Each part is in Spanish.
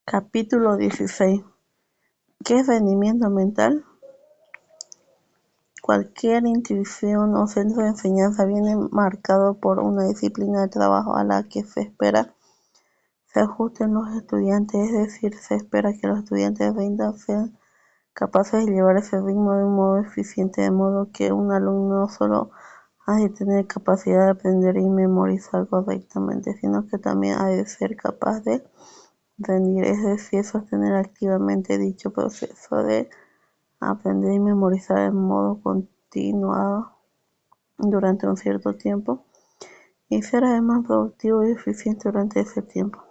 Capítulo 16. ¿Qué es rendimiento mental? Cualquier institución o centro de enseñanza viene marcado por una disciplina de trabajo a la que se espera se ajusten los estudiantes, es decir, se espera que los estudiantes sean capaces de llevar ese ritmo de un modo eficiente, de modo que un alumno no solo ha de tener capacidad de aprender y memorizar correctamente, sino que también ha de ser capaz de rendir, es decir, sostener activamente dicho proceso de aprender y memorizar en modo continuado durante un cierto tiempo y ser además productivo y eficiente durante ese tiempo.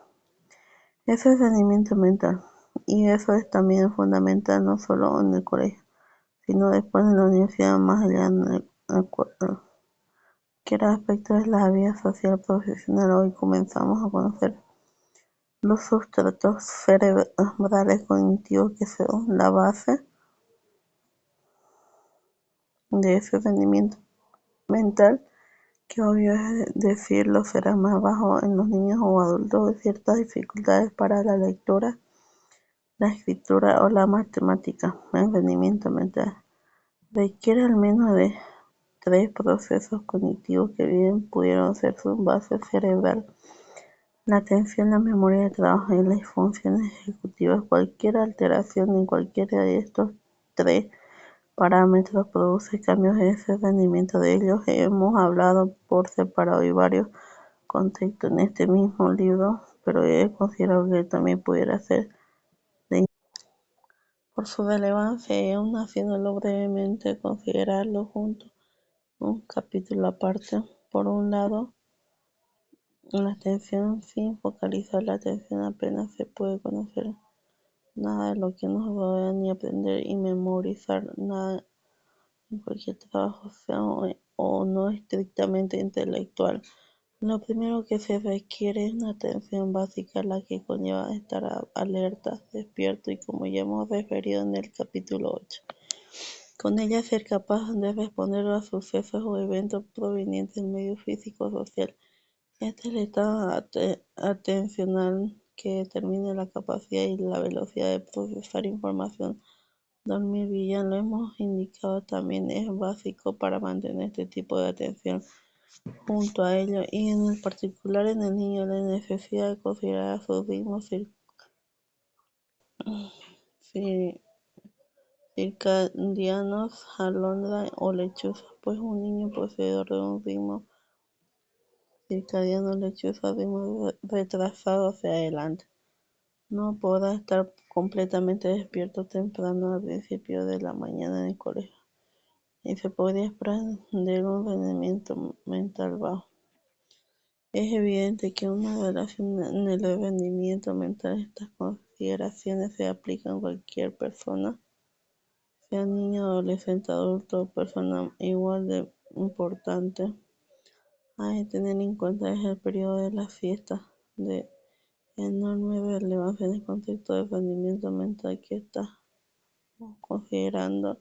Eso es rendimiento mental y eso es también fundamental no solo en el colegio, sino después en la universidad, más allá en cualquier aspecto de la vida social profesional. Hoy comenzamos a conocer los sustratos cerebrales cognitivos que son la base de ese rendimiento mental, que obvio es decirlo será más bajo en los niños o adultos de ciertas dificultades para la lectura, la escritura o la matemática. El rendimiento mental requiere al menos de 3 procesos cognitivos que bien pudieron ser su base cerebral: la atención, la memoria de trabajo y las funciones ejecutivas. Cualquier alteración en cualquiera de estos 3 parámetros produce cambios en ese rendimiento. De ellos hemos hablado por separado y varios contextos en este mismo libro, pero he considerado que también pudiera ser de por su relevancia y aún haciéndolo brevemente considerarlo junto un capítulo aparte. Por un lado, la atención. Sin focalizar la atención apenas se puede conocer nada de lo que nos rodea ni aprender y memorizar nada en cualquier trabajo, sea o no estrictamente intelectual. Lo primero que se requiere es una atención básica, la que conlleva estar alerta, despierto y, como ya hemos referido en el capítulo 8, con ella ser capaz de responder a sucesos o eventos provenientes del medio físico o social. Este es el estado atencional que determina la capacidad y la velocidad de procesar información. Dormir bien, lo hemos indicado, también es básico para mantener este tipo de atención. Junto a ello, y en el particular en el niño, la necesidad de considerar sus ritmos circadianos, alondra o lechuza, pues un niño poseedor de un ritmo circadiano lechuza, ritmo retrasado hacia adelante, no podrá estar completamente despierto temprano al principio de la mañana en el colegio y se podría aprender un rendimiento mental bajo. Es evidente que una relación en el rendimiento mental. Estas consideraciones se aplican a cualquier persona, sea niño, adolescente, adulto o persona igual de importante. Hay que tener en cuenta es el periodo de las fiestas, de enorme relevancia en el contexto de rendimiento mental que estamos considerando,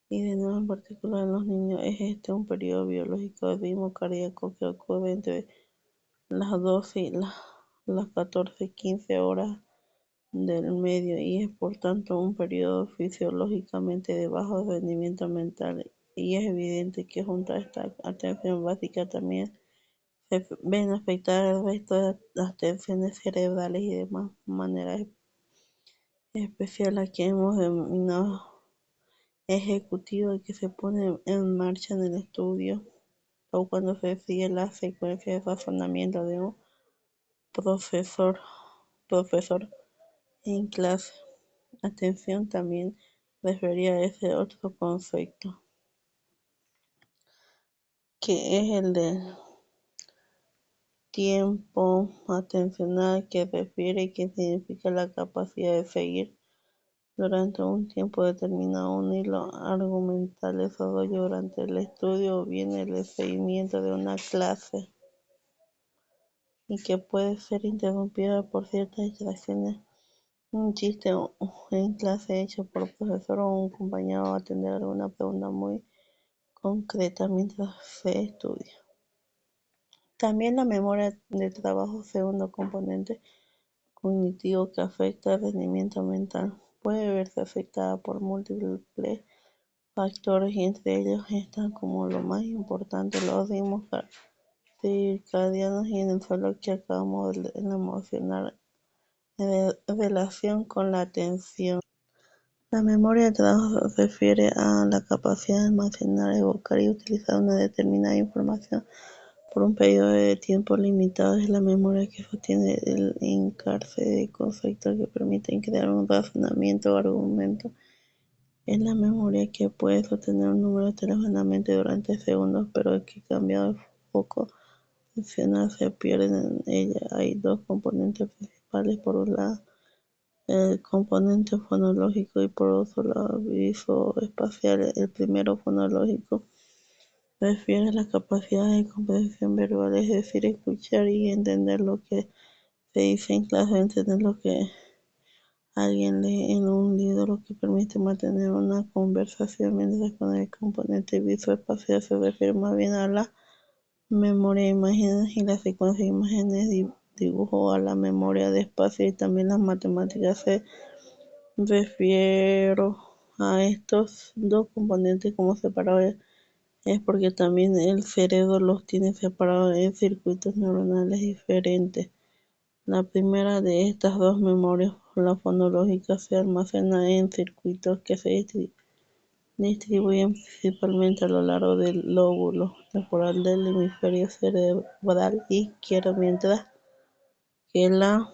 y de nuevo en particular en los niños. Es este un periodo biológico de ritmo cardíaco que ocurre entre las 12 y las 14:15 horas del medio, y es por tanto un periodo fisiológicamente de bajo rendimiento mental. Y es evidente que junto a esta atención básica también se ven afectadas el resto de las tensiones cerebrales y de manera especial la que hemos denominado ejecutiva, que se pone en marcha en el estudio o cuando se sigue la secuencia de razonamiento de un profesor en clase. Atención también refería a ese otro concepto, que es el de tiempo atencional, que refiere que significa la capacidad de seguir durante un tiempo determinado un hilo argumental, desarrollo durante el estudio o bien el seguimiento de una clase, y que puede ser interrumpida por ciertas distracciones. Un chiste en clase hecho por el profesor o un compañero, a atender alguna pregunta muy concreta mientras se estudia. También la memoria de trabajo, segundo componente cognitivo que afecta el rendimiento mental. Puede verse afectada por múltiples factores y entre ellos están como lo más importante los ritmos circadianos y en el suelo que acabamos de emocionar en relación con la atención. La memoria de trabajo se refiere a la capacidad de almacenar, evocar y utilizar una determinada información por un periodo de tiempo limitado. Es la memoria que sostiene el encarce de conceptos que permiten crear un razonamiento o argumento. Es la memoria que puede sostener un número de tareas en la mente durante segundos, pero que cambiado el foco atencional se pierde en ella. Hay dos componentes principales: por un lado el componente fonológico y por otro lado visoespacial. El primero, fonológico, refiere a la capacidad de comprensión verbal, es decir, escuchar y entender lo que se dice en clase, entender lo que alguien lee en un libro, lo que permite mantener una conversación, mientras con el componente visoespacial se refiere más bien a la memoria de imágenes y la secuencia de imágenes, dibujo, a la memoria de espacio y también las matemáticas. Se refiero a estos dos componentes como separados es porque también el cerebro los tiene separados en circuitos neuronales diferentes. La primera de estas dos memorias, la fonológica, se almacena en circuitos que se distribuyen principalmente a lo largo del lóbulo temporal del hemisferio cerebral izquierdo, mientras que la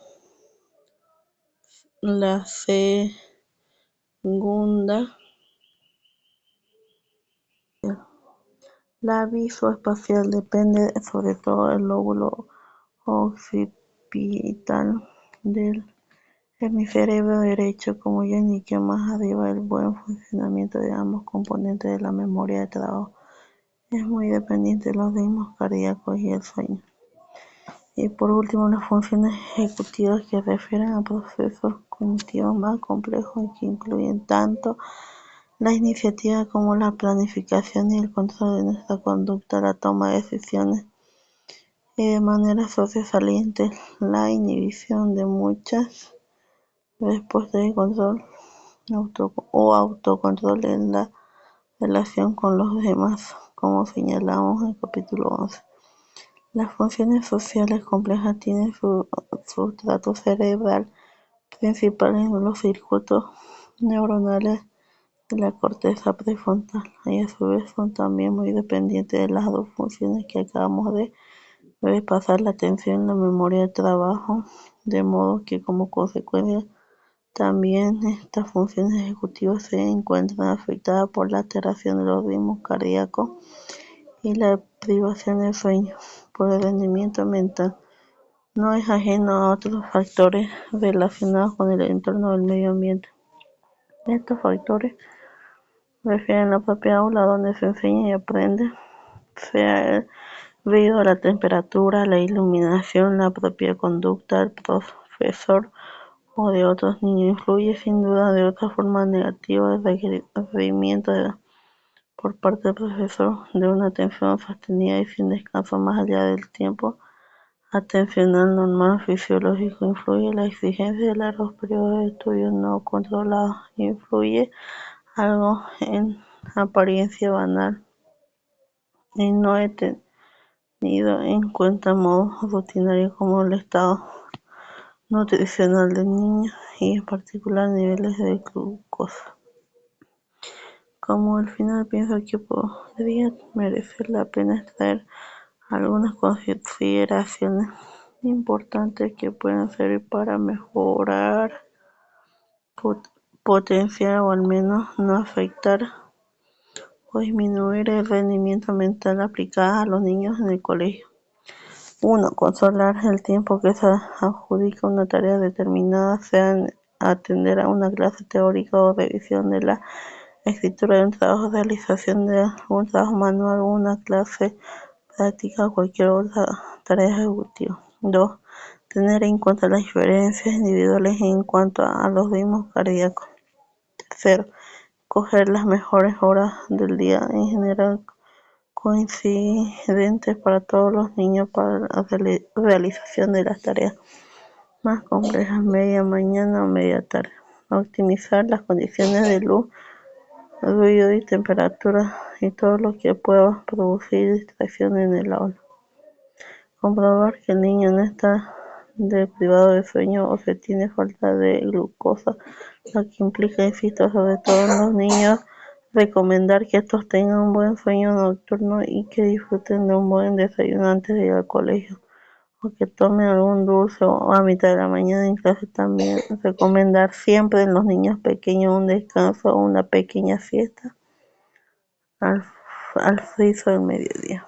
segunda, la visoespacial, depende sobre todo del lóbulo occipital del hemisferio derecho. Como ya indiqué más arriba, el buen funcionamiento de ambos componentes de la memoria de trabajo es muy dependiente de los ritmos cardíacos y el sueño. Y por último, las funciones ejecutivas, que refieren a procesos cognitivos más complejos y que incluyen tanto la iniciativa como la planificación y el control de nuestra conducta, la toma de decisiones y de manera sobresaliente la inhibición de muchas respuestas de control autocontrol en la relación con los demás, como señalamos en el capítulo 11. Las funciones sociales complejas tienen su sustrato cerebral principal en los circuitos neuronales de la corteza prefrontal, y a su vez son también muy dependientes de las dos funciones que acabamos de repasar: la atención y la memoria de trabajo, de modo que como consecuencia también estas funciones ejecutivas se encuentran afectadas por la alteración de los ritmos cardíacos y la privación del sueño. Por el rendimiento mental no es ajeno a otros factores relacionados con el entorno del medio ambiente. Estos factores refieren a la propia aula donde se enseña y aprende, sea el ruido, la temperatura, la iluminación, la propia conducta del profesor o de otros niños. Influye sin duda de otra forma negativa el requerimiento por parte del profesor de una atención sostenida y sin descanso más allá del tiempo atencional normal fisiológico. Influye la exigencia de largos periodos de estudio no controlados. Influye algo en apariencia banal y no he tenido en cuenta modos rutinarios como el estado nutricional del niño y en particular niveles de glucosa. Como al final pienso que podría merecer la pena extraer algunas consideraciones importantes que pueden servir para mejorar, potenciar o al menos no afectar o disminuir el rendimiento mental aplicada a los niños en el colegio. 1. Controlar el tiempo que se adjudica una tarea determinada, sea atender a una clase teórica o revisión de la escritura de un trabajo, realización de un trabajo manual, una clase práctica o cualquier otra tarea ejecutiva. 2. Tener en cuenta las diferencias individuales en cuanto a los ritmos cardíacos. 3. Coger las mejores horas del día, en general coincidentes para todos los niños para la realización de las tareas. más complejas, media mañana o media tarde. Optimizar las condiciones de luz, ruido y temperatura y todo lo que pueda producir distracción en el aula. Comprobar que el niño no está deprivado de sueño o que tiene falta de glucosa, lo que implica, insisto, sobre todo en los niños, recomendar que estos tengan un buen sueño nocturno y que disfruten de un buen desayuno antes de ir al colegio, o que tomen algún dulce o a mitad de la mañana en clase. También recomendar siempre en los niños pequeños un descanso o una pequeña siesta al friso del mediodía.